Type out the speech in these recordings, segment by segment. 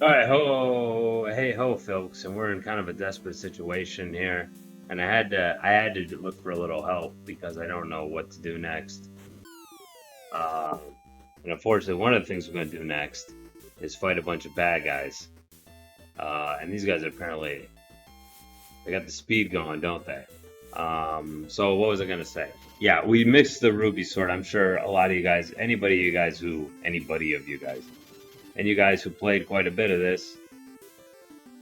All right, ho, hey ho, folks, and we're in kind of a desperate situation here, and I had to look for a little help because I don't know what to do next. Uh, and unfortunately, one of the things we're going to do next is fight a bunch of bad guys. And these guys apparently they got the speed going, don't they? So what was I going to say? Yeah, we mixed the ruby sword. I'm sure a lot of you guys, anybody of you guys, and you guys who played quite a bit of this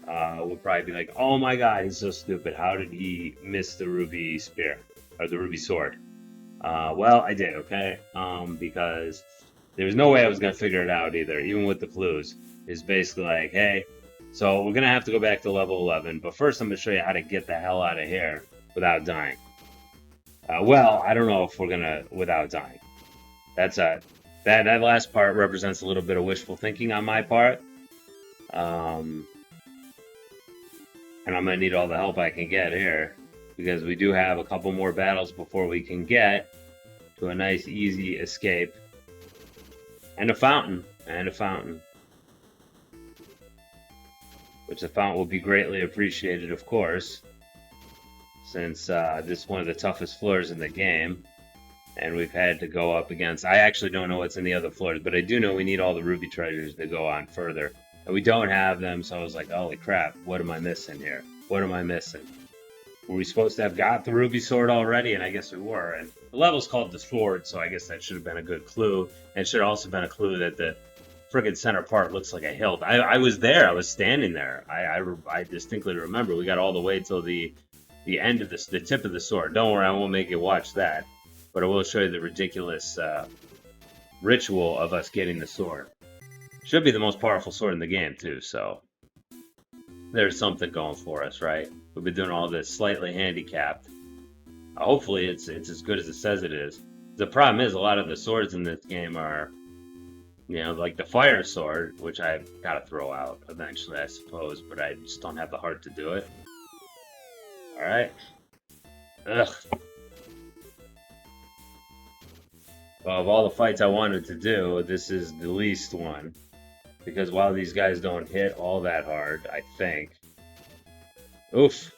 would probably be like, "Oh my God, he's so stupid. How did he miss the ruby spear or the ruby sword?" Well, I did, okay, because there was no way I was gonna figure it out either, even with the clues. It's basically like, hey, so we're gonna have to go back to level 11, but first I'm gonna show you how to get the hell out of here without dying. Well, I don't know if we're gonna without dying. That's that last part represents a little bit of wishful thinking on my part. Um, and I'm gonna need all the help I can get here because we do have a couple more battles before we can get to a nice easy escape and a fountain which the fountain will be greatly appreciated, of course, since this is one of the toughest floors in the game, and we've had to go up against. I actually don't know what's in the other floors, but I do know we need all the ruby treasures to go on further, and we don't have them. So I was like, holy crap, what am I missing here? What am I missing? Were we supposed to have got the ruby sword already? And I guess we were. And the level's called the sword, so I guess that should have been a good clue. And it should have also been a clue that the friggin' center part looks like a hilt. I was there. I was standing there. I distinctly remember we got all the way till the end of the tip of the sword. Don't worry, I won't make you watch that, but I will show you the ridiculous ritual of us getting the sword. Should be the most powerful sword in the game too. So there's something going for us, right? We've been doing all this slightly handicapped. Hopefully, it's as good as it says it is. The problem is a lot of the swords in this game are, like the fire sword, which I've got to throw out eventually, I suppose, but I just don't have the heart to do it. All right. Ugh. Well, of all the fights I wanted to do, this is the least one because while these guys don't hit all that hard, I think. Oof,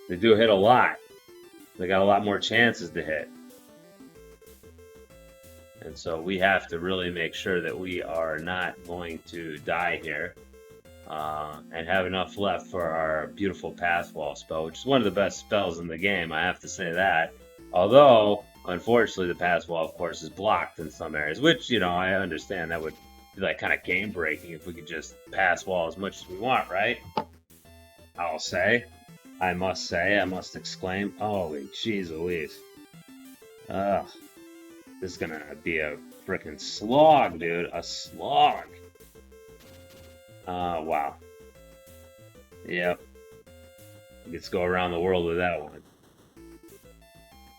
they do hit a lot. They got a lot more chances to hit. And so we have to really make sure that we are not going to die here and have enough left for our beautiful path wall spell, which is one of the best spells in the game. I have to say that. Although, unfortunately, the path wall, of course, is blocked in some areas, which, I understand that would be like kind of game breaking if we could just pass wall as much as we want, right? I'll say. I must exclaim, holy jeez Louise. Ugh. This is gonna be a freaking slog, dude. A slog. Wow. Yep. Let's go around the world with that one.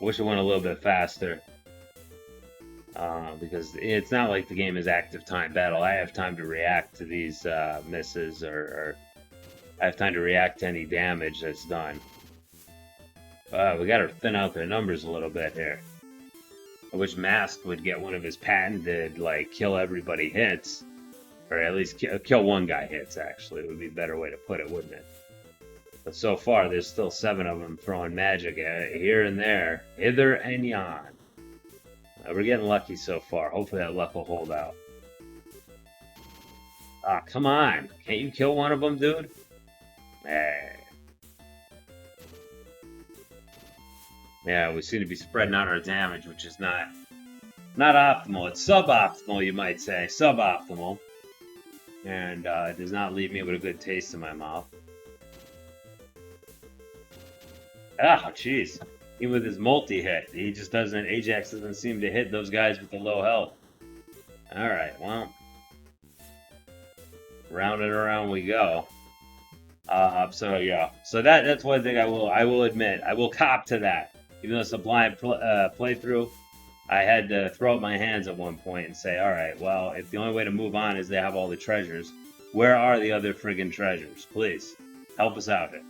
Wish it went a little bit faster. Because it's not like the game is active time battle. I have time to react to these misses, or I have time to react to any damage that's done. We gotta thin out their numbers a little bit here. I wish Mask would get one of his patented, like, kill everybody hits. Or at least kill one guy hits, actually. It would be a better way to put it, wouldn't it? But so far, there's still 7 of them throwing magic at here and there, hither and yon. We're getting lucky so far. Hopefully that luck will hold out. Ah, come on. Can't you kill one of them, dude? Hey. Yeah, we seem to be spreading out our damage, which is not optimal. It's suboptimal, you might say. Suboptimal. And it does not leave me with a good taste in my mouth. Ah, jeez. Even with his multi-hit, he just doesn't. Ajax doesn't seem to hit those guys with the low health. All right, well, round and around we go. So yeah, so that's one thing I will admit I will cop to that. Even though it's a blind playthrough, I had to throw up my hands at one point and say, all right, well, if the only way to move on is they have all the treasures, where are the other friggin' treasures? Please help us out here.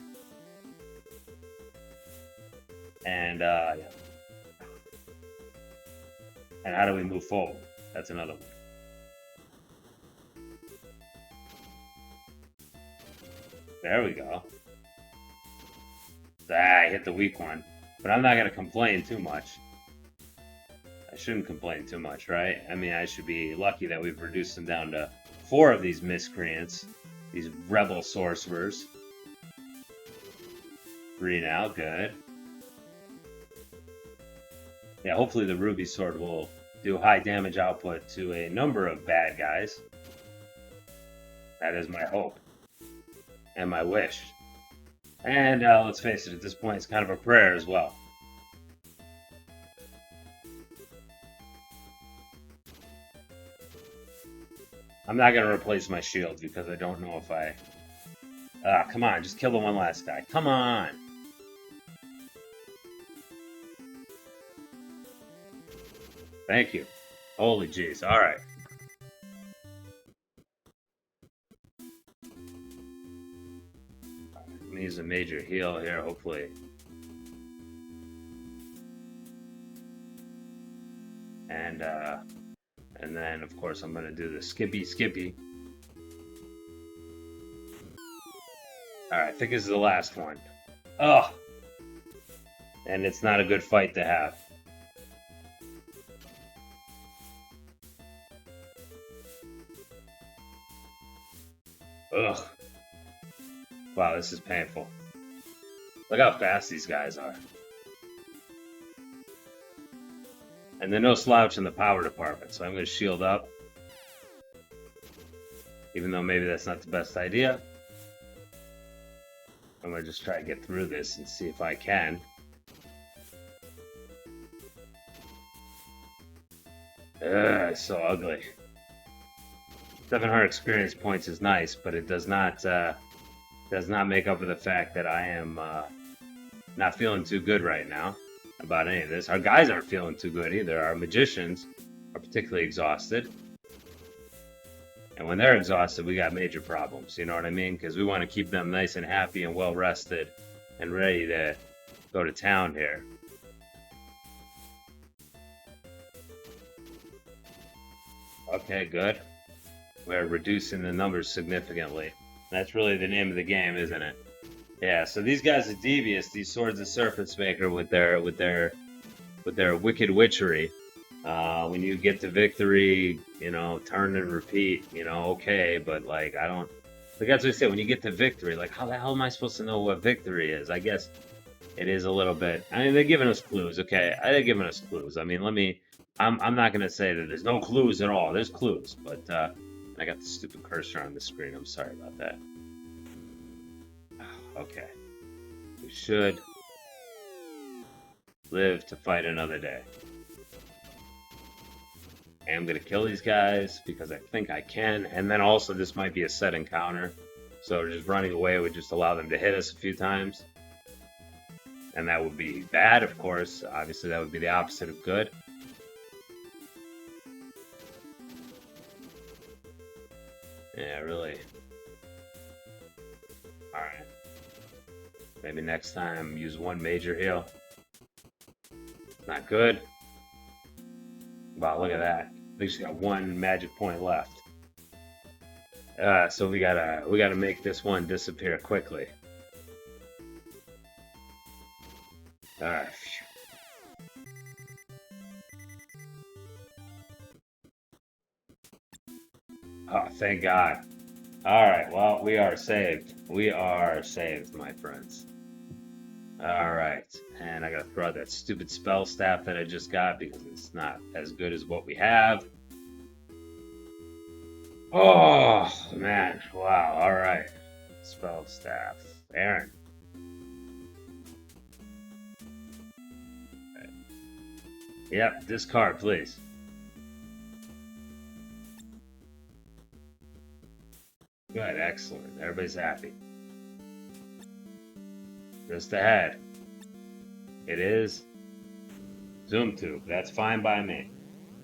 And yeah. And how do we move forward? That's another one. There we go. Ah, I hit the weak one. But I'm not going to complain too much. I shouldn't complain too much, right? I mean, I should be lucky that we've reduced them down to 4 of these miscreants. These rebel sorcerers. 3 now, good. Yeah, hopefully the ruby sword will do high damage output to a number of bad guys. That is my hope. And my wish. And let's face it, at this point, it's kind of a prayer as well. I'm not going to replace my shield because I don't know if I... Ah, come on, just kill the one last guy. Come on! Thank you. Holy jeez, alright. Let me use a major heal here, hopefully. And then, of course, I'm going to do the skippy. Alright, I think this is the last one. Ugh! And it's not a good fight to have. Ugh. Wow, this is painful. Look how fast these guys are. And they're no slouch in the power department, so I'm going to shield up. Even though maybe that's not the best idea. I'm going to just try to get through this and see if I can. Ugh, it's so ugly. 700 experience points is nice, but it does not make up for the fact that I am not feeling too good right now about any of this. Our guys aren't feeling too good either. Our magicians are particularly exhausted. And when they're exhausted, we got major problems, you know what I mean? Because we want to keep them nice and happy and well rested and ready to go to town here. Okay, good. We're reducing the numbers significantly. That's really the name of the game, isn't it? Yeah, so these guys are devious, these Swords of Serpents maker with their wicked witchery. When you get to victory, you know, turn and repeat, you know, okay, but like I don't like that's what I say, when you get to victory, like how the hell am I supposed to know what victory is? I guess it is a little bit. I mean, they're giving us clues, okay? They're giving us clues. I mean, I'm not gonna say that there's no clues at all. There's clues, but I got the stupid cursor on the screen. I'm sorry about that. Okay. We should live to fight another day. And I'm going to kill these guys because I think I can. And then also this might be a set encounter. So just running away would just allow them to hit us a few times. And that would be bad, of course. Obviously, that would be the opposite of good. Yeah, really. Alright. Maybe next time use one major heal. Not good. Wow, look at that. We just got one magic point left. So we gotta make this one disappear quickly. Alright. Oh, thank God. Alright, well, we are saved. We are saved, my friends. Alright, and I gotta throw out that stupid spell staff that I just got because it's not as good as what we have. Oh, man. Wow, alright. Spell staff. Aaron. Right. Yep, discard, please. Good, excellent. Everybody's happy. Just ahead. It is Zoom Tube. That's fine by me.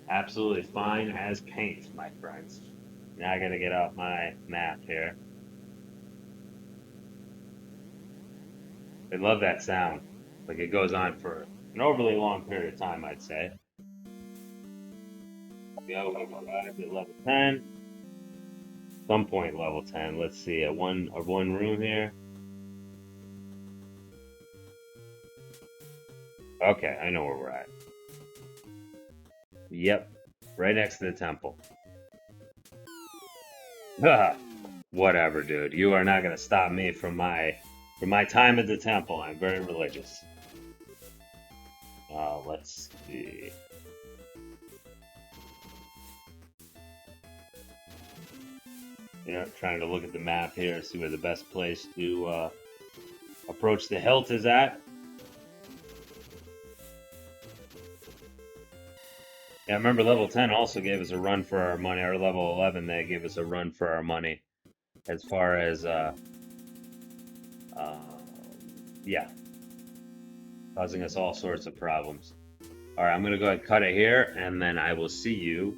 Absolutely fine as paint, my friends. Now I gotta get out my map here. I love that sound. Like it goes on for an overly long period of time, I'd say. Go, we've arrived at level 10. Some point level 10. Let's see, a one room here. Okay, I know where we're at. Yep, right next to the temple. Whatever, dude. You are not gonna stop me from my time at the temple. I'm very religious. Let's see. You know, trying to look at the map here, see where the best place to approach the hilt is at. Yeah, I remember level 10 also gave us a run for our money, or level 11 they gave us a run for our money as far as uh, yeah, causing us all sorts of problems. All right, I'm gonna go ahead and cut it here, and then I will see you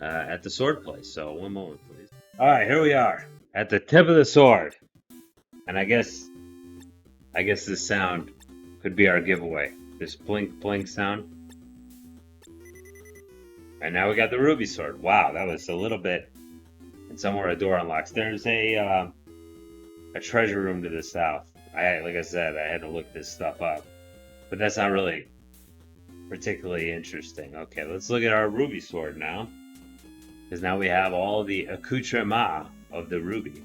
at the sword place. So one moment, please. All right, here we are at the tip of the sword, and I guess this sound could be our giveaway. This blink blink sound. And now we got the ruby sword. Wow, that was a little bit. And somewhere a door unlocks. There's a treasure room to the south. Like I said, I had to look this stuff up, but that's not really particularly interesting. Okay, let's look at our ruby sword now, because now we have all the accoutrements of the ruby.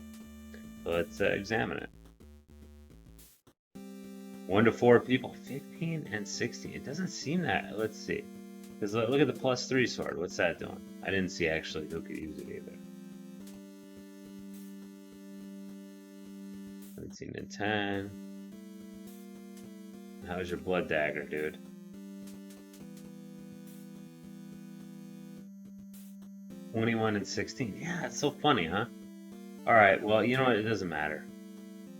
So let's examine it. 1 to 4 people, 15 and 16. It doesn't seem that. Let's see. Because look at the +3 sword. What's that doing? I didn't see actually who could use it either. 17 and 10. How's your blood dagger, dude? 21 and 16. Yeah, it's so funny, huh? Alright, well, you know what? It doesn't matter.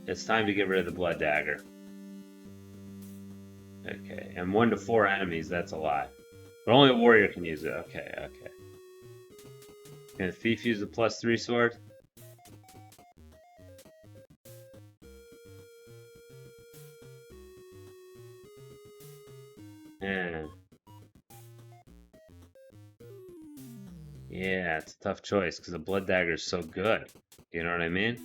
It's time to get rid of the blood dagger. Okay, and 1 to 4 enemies, that's a lot. But only a warrior can use it. Okay, okay. Can a thief use the +3 sword? Yeah. Yeah, it's a tough choice because the blood dagger is so good. You know what I mean?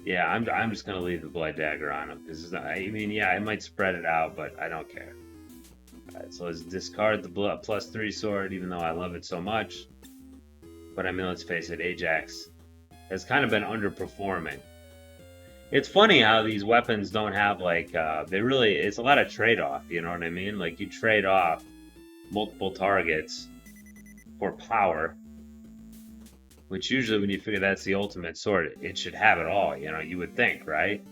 Yeah, I'm just gonna leave the blood dagger on him because I mean, yeah, I might spread it out, but I don't care. All right, so let's discard the +3 sword, even though I love it so much. But I mean, let's face it, Ajax has kind of been underperforming. It's funny how these weapons don't have like it's a lot of trade-off. You know what I mean? Like you trade off multiple targets for power, which usually when you figure that's the ultimate sword, it should have it all. You know, you would think, right?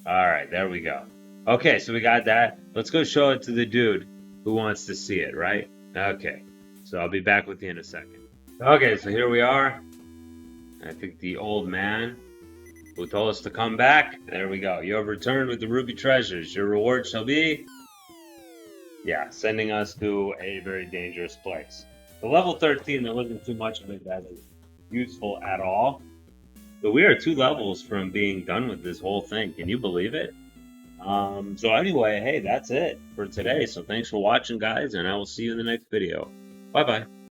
All right, there we go. Okay, so we got that. Let's go show it to the dude who wants to see it, right? Okay, so I'll be back with you in a second. Okay, so here we are. I think the old man who told us to come back. There we go. You have returned with the ruby treasures. Your reward shall be, yeah, sending us to a very dangerous place. The level 13, there wasn't too much of it that is useful at all. But we are 2 levels from being done with this whole thing. Can you believe it? So anyway, hey, that's it for today. So thanks for watching, guys, and I will see you in the next video. Bye-bye.